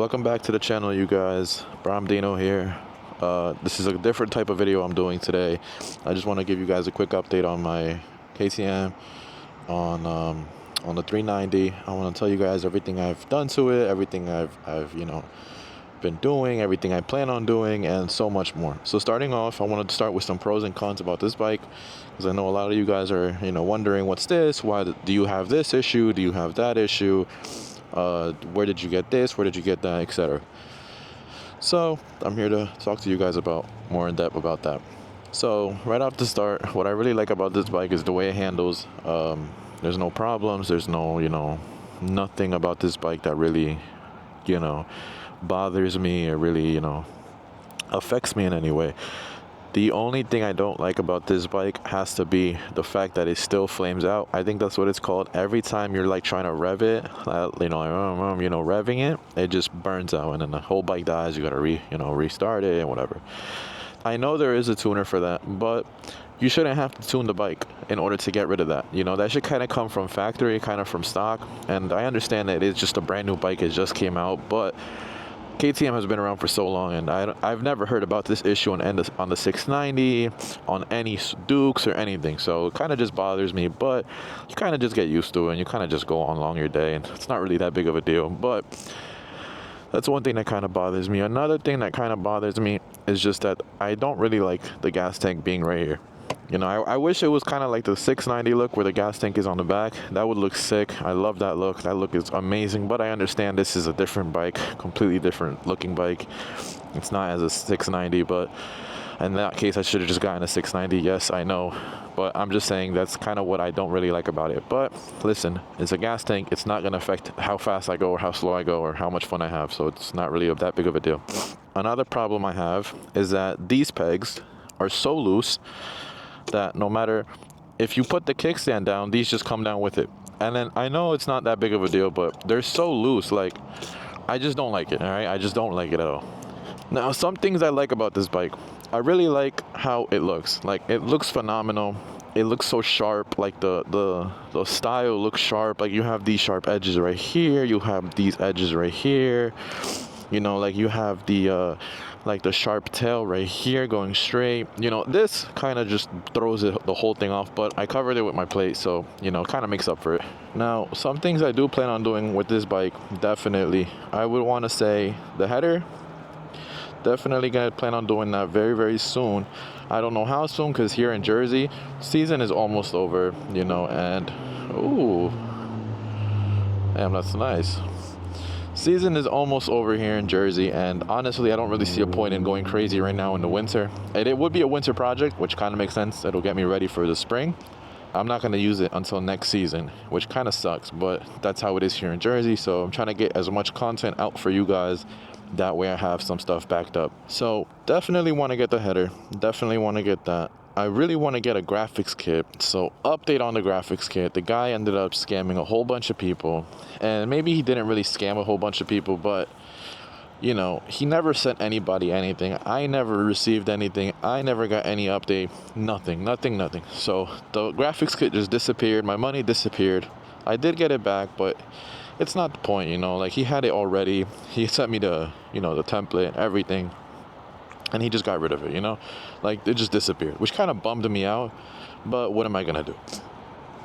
Welcome back to the channel, you guys. Bram Dino here. This is a different type of video I'm doing today. I just want to give you guys a quick update on my KTM on the 390. I want to tell you guys everything I've done to it, everything I've been doing, everything I plan on doing, and so much more. So starting off, I wanted to start with some pros and cons about this bike, because I know a lot of you guys are wondering, what's this? Why do you have this issue? Do you have that issue? Where did you get this? Where did you get that, etc. So I'm here to talk to you guys about more in depth about that. So right off the start, what I really like about this bike is the way it handles. There's no problems. There's no nothing about this bike that really bothers me or really affects me in any way. The only thing I don't like about this bike has to be the fact that it still flames out. I think that's what it's called. Every time you're like trying to rev it, revving it just burns out, and then the whole bike dies. You gotta restart it and whatever. I know there is a tuner for that, but you shouldn't have to tune the bike in order to get rid of that. That should kind of come from factory, kind of from stock. And I understand that it's just a brand new bike. It just came out, but KTM has been around for so long, and I've never heard about this issue on the 690, on any Dukes or anything. So it kind of just bothers me, but you kind of just get used to it, and you kind of just go on along your day, and it's not really that big of a deal. But that's one thing that kind of bothers me. Another thing that kind of bothers me is just that I don't really like the gas tank being right here. I wish it was kind of like the 690 look where the gas tank is on the back. That would look sick. I love that look. That look is amazing. But I understand this is a different bike, completely different looking bike. It's not as a 690, but in that case, I should have just gotten a 690. Yes, I know. But I'm just saying that's kind of what I don't really like about it. But listen, it's a gas tank. It's not going to affect how fast I go or how slow I go or how much fun I have. So it's not really that big of a deal. Another problem I have is that these pegs are so loose that no matter if you put the kickstand down, these just come down with it. And then I know it's not that big of a deal, but they're so loose. Like, I just don't like it. All right, I just don't like it at all. Now, some things I like about this bike. I really like how it looks. Like, it looks phenomenal. It looks so sharp. Like the style looks sharp. Like, you have these sharp edges right here. You have these edges right here. Like you have the sharp tail right here going straight. This kind of just throws the whole thing off, but I covered it with my plate, so kind of makes up for it. Now, some things I do plan on doing with this bike, definitely I would want to say the header. Definitely gonna plan on doing that very, very soon. I don't know how soon, because here in Jersey, season is almost over, and ooh, damn, that's nice. Season is almost over here in Jersey, and honestly, I don't really see a point in going crazy right now in the winter. And it would be a winter project, which kind of makes sense. It'll get me ready for the spring. I'm not going to use it until next season, which kind of sucks, but that's how it is here in Jersey. So I'm trying to get as much content out for you guys. That way I have some stuff backed up. So definitely want to get the header. Definitely want to get that. I really want to get a graphics kit. So update on the graphics kit. The guy ended up scamming a whole bunch of people. And maybe he didn't really scam a whole bunch of people, but he never sent anybody anything. I never received anything. I never got any update. Nothing. So the graphics kit just disappeared. My money disappeared. I did get it back, but it's not the point, like he had it already. He sent me the template, everything. And he just got rid of it, like it just disappeared, which kind of bummed me out. But what am I gonna do?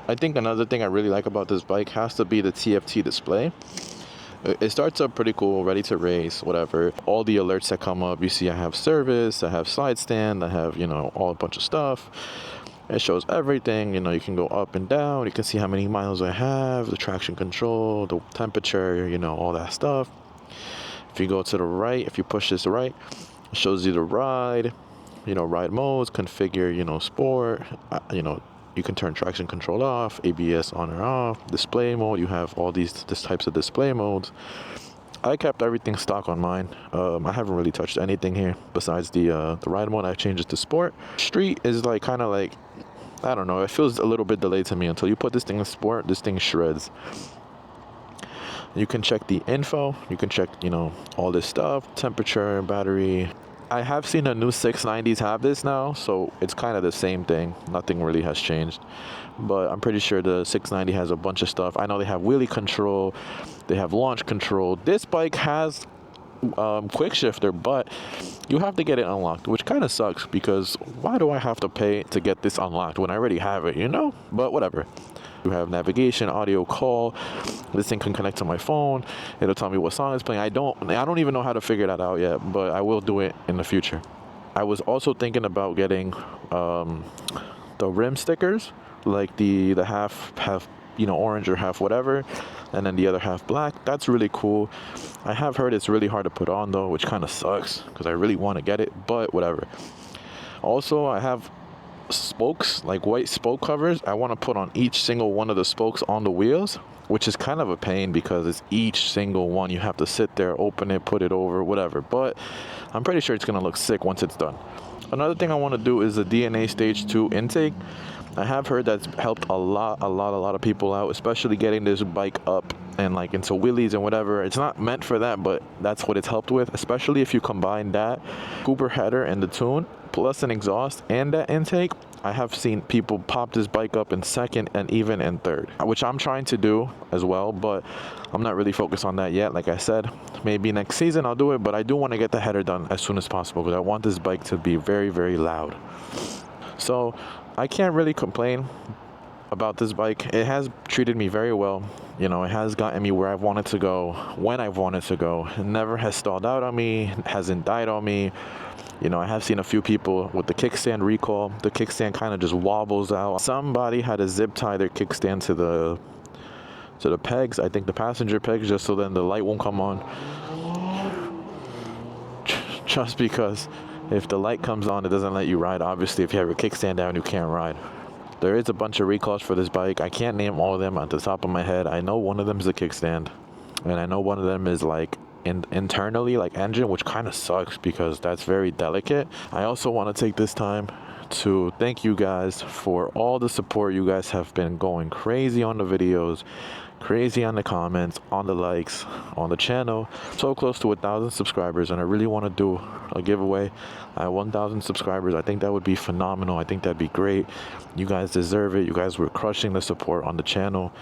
I think another thing I really like about this bike has to be the TFT display. It starts up pretty cool, ready to race, whatever. All the alerts that come up, you see I have service, I have slide stand, I have, all a bunch of stuff. It shows everything, you can go up and down. You can see how many miles I have, the traction control, the temperature, all that stuff. If you go to the right, if you push this right, it shows you the ride, ride modes, configure, sport, you can turn traction control off, ABS on or off, display mode. You have all these types of display modes. I kept everything stock on mine. I haven't really touched anything here besides the ride mode. I changed it to sport. Street is kind of like, I don't know. It feels a little bit delayed to me. Until you put this thing in sport, this thing shreds. You can check the info. You can check, all this stuff, temperature, battery. I have seen the new 690s have this now, so it's kind of the same thing. Nothing really has changed. But I'm pretty sure the 690 has a bunch of stuff. I know they have wheelie control. They have launch control. This bike has quick shifter, but you have to get it unlocked, which kind of sucks because why do I have to pay to get this unlocked when I already have it, you know? But whatever. You have navigation, audio, call. This thing can connect to my phone. It'll tell me what song is playing. I don't even know how to figure that out yet, but I will do it in the future. I was also thinking about getting the rim stickers, like the half orange or half whatever, and then the other half black. That's really cool. I have heard it's really hard to put on though, which kind of sucks because I really want to get it, but whatever. Also, I have spokes, like white spoke covers. I want to put on each single one of the spokes on the wheels, which is kind of a pain because it's each single one. You have to sit there, open it, put it over, whatever. But I'm pretty sure it's going to look sick once it's done. Another thing I want to do is the DNA Stage 2 intake. I have heard that's helped a lot of people out, especially getting this bike up and like into wheelies and whatever. It's not meant for that, but that's what it's helped with, especially if you combine that Cooper header and the tune plus an exhaust and that intake. I have seen people pop this bike up in second and even in third, which I'm trying to do as well, but I'm not really focused on that yet. Like I said, maybe next season I'll do it, but I do want to get the header done as soon as possible because I want this bike to be very, very loud. So I can't really complain about this bike. It has treated me very well. You know, it has gotten me where I've wanted to go, when I've wanted to go. It never has stalled out on me, hasn't died on me. You know, I have seen a few people with the kickstand recall. The kickstand kind of just wobbles out. Somebody had to zip tie their kickstand to the pegs, I think the passenger pegs, just so then the light won't come on. Just because if the light comes on, it doesn't let you ride. Obviously, if you have your kickstand down, you can't ride. There is a bunch of recalls for this bike. I can't name all of them at the top of my head. I know one of them is the kickstand, and I know one of them is like internally, like engine, which kind of sucks because that's very delicate. I also want to take this time to thank you guys for all the support. You guys have been going crazy on the videos, crazy on the comments, on the likes, on the channel. So close to 1,000 subscribers, and I really want to do a giveaway at 1,000 subscribers. I think that would be phenomenal. I think that'd be great. You guys deserve it. You guys were crushing the support on the channel,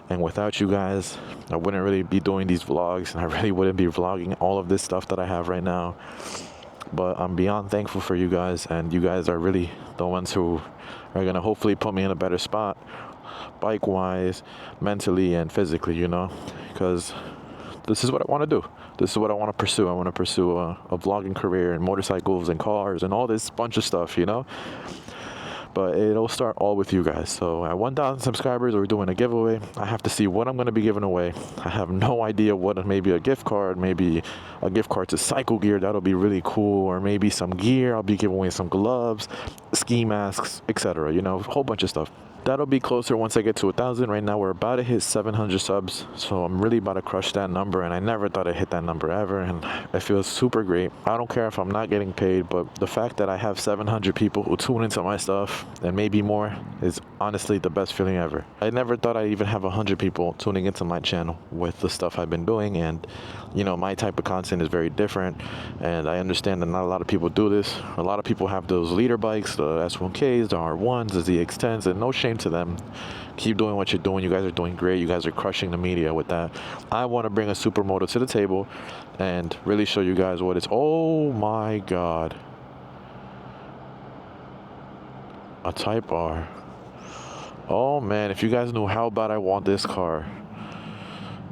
and without you guys, I wouldn't really be doing these vlogs, and I really wouldn't be vlogging all of this stuff that I have right now. But I'm beyond thankful for you guys, and you guys are really the ones who are gonna hopefully put me in a better spot, bike wise, mentally and physically, you know, because this is what I want to do. This is what I want to pursue. I want to pursue a vlogging career in motorcycles and cars and all this bunch of stuff, you know. But it'll start all with you guys. So at 1,000 subscribers, we're doing a giveaway. I have to see what I'm going to be giving away. I have no idea what. Maybe a gift card, maybe a gift card to Cycle Gear. That'll be really cool. Or maybe some gear. I'll be giving away some gloves, ski masks, etc. You know, a whole bunch of stuff. That'll be closer once I get to 1,000. Right now, we're about to hit 700 subs. So I'm really about to crush that number. And I never thought I'd hit that number ever. And it feels super great. I don't care if I'm not getting paid. But the fact that I have 700 people who tune into my stuff, and maybe more, is honestly the best feeling ever. I never thought I'd even have 100 people tuning into my channel with the stuff I've been doing. And, you know, my type of content is very different. And I understand that not a lot of people do this. A lot of people have those leader bikes, the S1Ks, the R1s, the ZX10s, and no shame to them. Keep doing what you're doing. You guys are doing great. You guys are crushing the media with that. I want to bring a supermoto to the table and really show you guys what it's. Oh my God. A Type R. Oh man, if you guys knew how bad I want this car.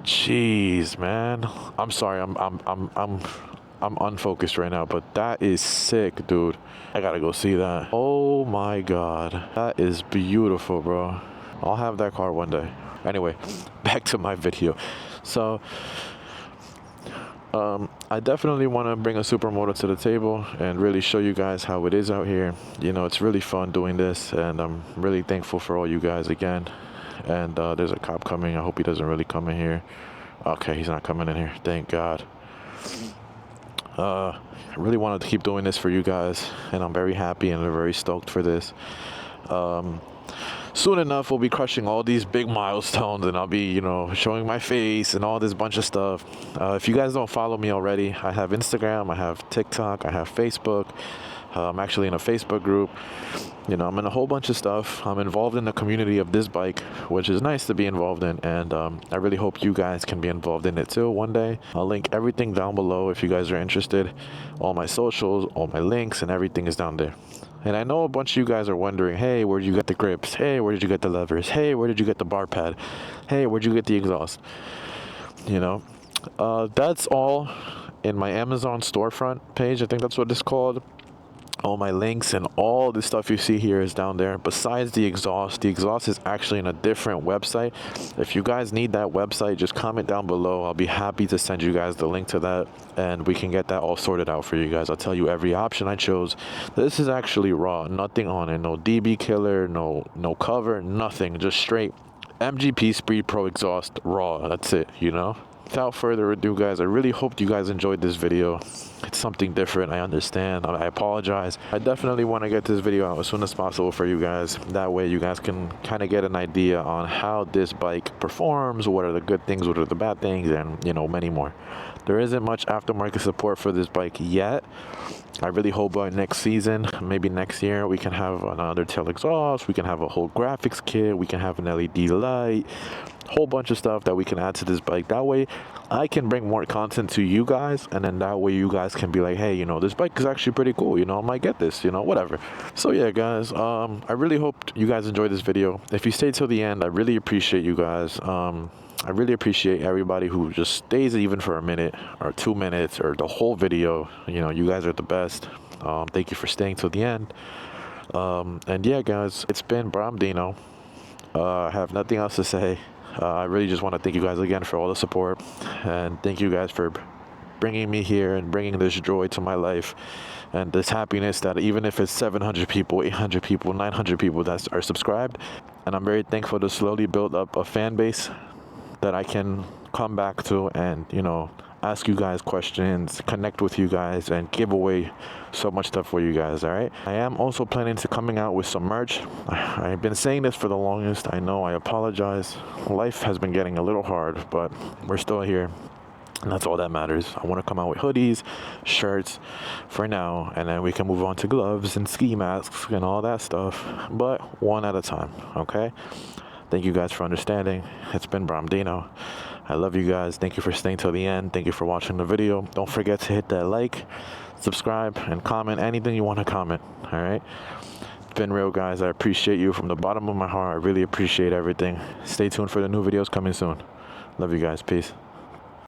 Jeez, man. I'm sorry. I'm unfocused right now, but that is sick, dude. I gotta go see that. Oh my God, that is beautiful, bro. I'll have that car one day. Anyway, back to my video. So I definitely want to bring a supermoto to the table and really show you guys how it is out here. You know, it's really fun doing this, and I'm really thankful for all you guys again. And there's a cop coming. I hope he doesn't really come in here. Okay, he's not coming in here. Thank God. I really wanted to keep doing this for you guys, and I'm very happy and very stoked for this. Soon enough, we'll be crushing all these big milestones, and I'll be, you know, showing my face and all this bunch of stuff. If you guys don't follow me already, I have Instagram, I have TikTok, I have Facebook, I'm actually in a Facebook group. You know, I'm in a whole bunch of stuff. I'm involved in the community of this bike, which is nice to be involved in, and I really hope you guys can be involved in it too one day. I'll link everything down below if you guys are interested. All my socials, all my links, and everything is down there. And I know a bunch of you guys are wondering, hey, where did you get the grips? Hey, where did you get the levers? Hey, where did you get the bar pad? Hey, where'd you get the exhaust? You know, that's all in my Amazon storefront page. I think that's what it's called. All my links and all the stuff you see here is down there. Besides the exhaust is actually in a different website. If you guys need that website, just comment down below. I'll be happy to send you guys the link to that, and we can get that all sorted out for you guys. I'll tell you every option I chose. This is actually raw, nothing on it, no DB killer, no cover, nothing, just straight MGP Speed Pro exhaust raw. That's it, you know. Without further ado, guys, I really hope you guys enjoyed this video. It's something different, I understand. I apologize. I definitely want to get this video out as soon as possible for you guys. That way you guys can kind of get an idea on how this bike performs, what are the good things, what are the bad things, and, you know, many more. There isn't much aftermarket support for this bike yet. I really hope by next season, maybe next year, we can have an undertail exhaust, we can have a whole graphics kit, we can have an LED light, whole bunch of stuff that we can add to this bike. That way I can bring more content to you guys, and then that way you guys can be like, hey, you know, this bike is actually pretty cool, you know, I might get this, you know, whatever. So yeah, guys, I really hope you guys enjoyed this video. If you stayed till the end, I really appreciate you guys. I really appreciate everybody who just stays even for a minute or 2 minutes or the whole video. You know, you guys are the best. Thank you for staying till the end. And yeah, guys, it's been Dino. I have nothing else to say. I really just want to thank you guys again for all the support, and thank you guys for bringing me here and bringing this joy to my life and this happiness that even if it's 700 people, 800 people, 900 people that are subscribed, and I'm very thankful to slowly build up a fan base that I can come back to and, you know, ask you guys questions, connect with you guys, and give away so much stuff for you guys. All right, I am also planning to coming out with some merch. I've been saying this for the longest. I know, I apologize. Life has been getting a little hard, but we're still here, and that's all that matters. I want to come out with hoodies, shirts for now, and then we can move on to gloves and ski masks and all that stuff, but one at a time. Okay, thank you guys for understanding. It's been Dino. I love you guys. Thank you for staying till the end. Thank you for watching the video. Don't forget to hit that like, subscribe, and comment anything you want to comment. All right, it's been real, guys. I appreciate you from the bottom of my heart. I really appreciate everything. Stay tuned for the new videos coming soon. Love you guys. Peace.